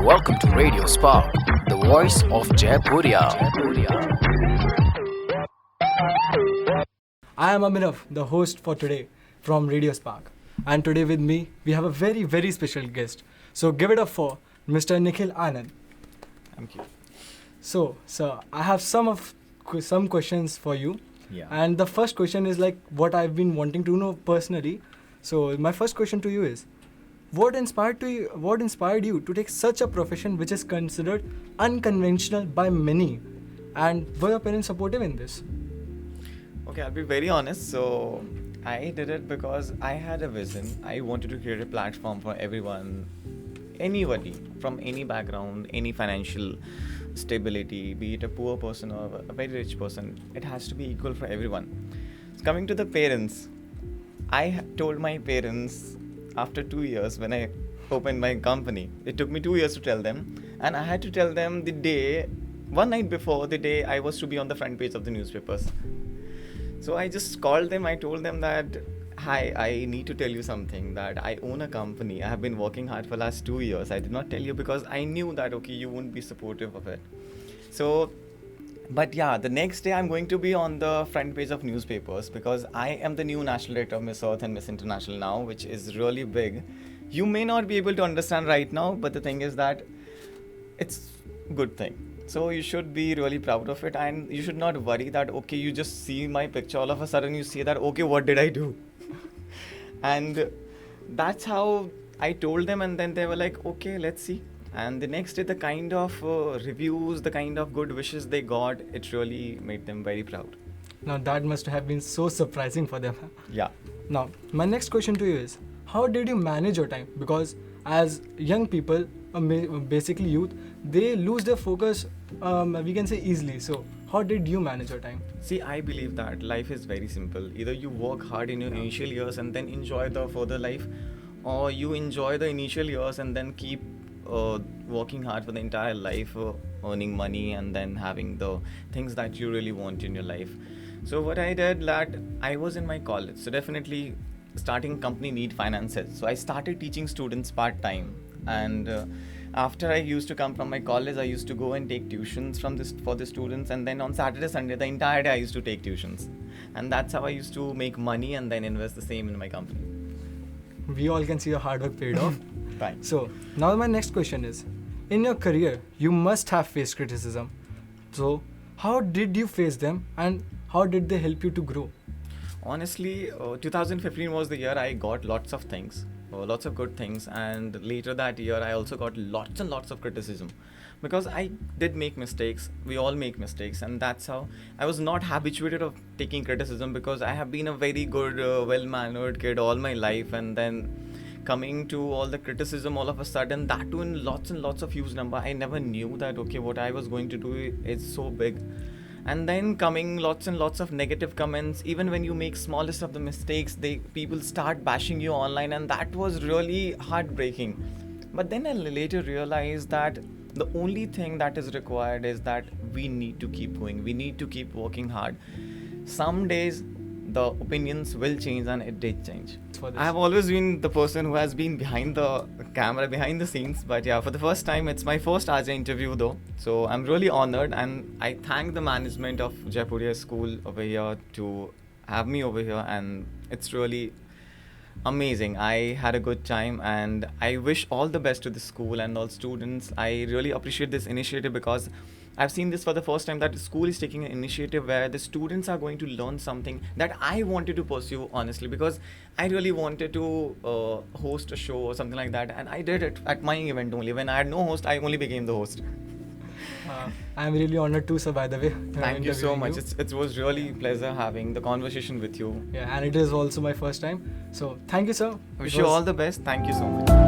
Welcome to Radio Spark, the voice of Jaipuria. I am Aminav, the host for today from Radio Spark. And today with me, we have a very, very special guest. So give it up for Mr. Nikhil Anand. Thank you. So, sir, I have some questions for you. Yeah. And the first question is like what I've been wanting to know personally. So my first question to you is, what inspired you to take such a profession which is considered unconventional by many? And were your parents supportive in this? Okay, I'll be very honest. So I did it because I had a vision. I wanted to create a platform for everyone, anybody from any background, any financial stability, be it a poor person or a very rich person. It has to be equal for everyone. So coming to the parents, I told my parents after 2 years when I opened my company. It took me 2 years to tell them, and I had to tell them one night before the day I was to be on the front page of the newspapers. So I just called them. I told them that, hi, I need to tell you something, that I own a company. I have been working hard for the last 2 years. I did not tell you because I knew that, okay, you wouldn't be supportive of it. So, but yeah, the next day I'm going to be on the front page of newspapers because I am the new national director of Miss Earth and Miss International now, which is really big. You may not be able to understand right now, but the thing is that it's a good thing. So you should be really proud of it, and you should not worry that, okay, you just see my picture, all of a sudden you see that, okay, what did I do? And that's how I told them, and then they were like, okay, let's see. And the next day, the kind of reviews, the kind of good wishes they got, it really made them very proud. Now that must have been so surprising for them. Yeah. Now, my next question to you is, how did you manage your time? Because as young people, basically youth, they lose their focus, we can say easily. So how did you manage your time? See, I believe that life is very simple. Either you work hard in your initial years and then enjoy the further life, or you enjoy the initial years and then keep working hard for the entire life, earning money and then having the things that you really want in your life. So what I did, that I was in my college, so definitely starting company need finances. So I started teaching students part-time, and after I used to come from my college, I used to go and take tuitions for the students, and then on Saturday, Sunday, the entire day I used to take tuitions. And that's how I used to make money and then invest the same in my company. We all can see your hard work paid off. Fine. So now my next question is, in your career, you must have faced criticism. So how did you face them and how did they help you to grow? Honestly, 2015 was the year I got lots of things, lots of good things, and later that year I also got lots and lots of criticism because I did make mistakes. We all make mistakes, and that's how I was not habituated of taking criticism because I have been a very good, well-mannered kid all my life, and then coming to all the criticism all of a sudden, that too in lots and lots of huge number. I never knew that, okay, what I was going to do is so big. And then coming lots and lots of negative comments. Even when you make smallest of the mistakes, people start bashing you online, and that was really heartbreaking. But then I later realized that the only thing that is required is that we need to keep going. We need to keep working hard. Some days the opinions will change, and it did change. I have always been the person who has been behind the camera, behind the scenes, but yeah, for the first time, it's my first RJ interview though, so I'm really honored, and I thank the management of Jaipuria School over here to have me over here, and it's really amazing. I had a good time, and I wish all the best to the school and all students. I really appreciate this initiative because I've seen this for the first time, that the school is taking an initiative where the students are going to learn something that I wanted to pursue, honestly, because I really wanted to host a show or something like that, and I did it at my event only. When I had no host, I only became the host. I'm really honored too, sir, by the way. Thank you so much. It was really a pleasure having the conversation with you. Yeah, and it is also my first time. So thank you, sir. Wish you all the best. Thank you so much.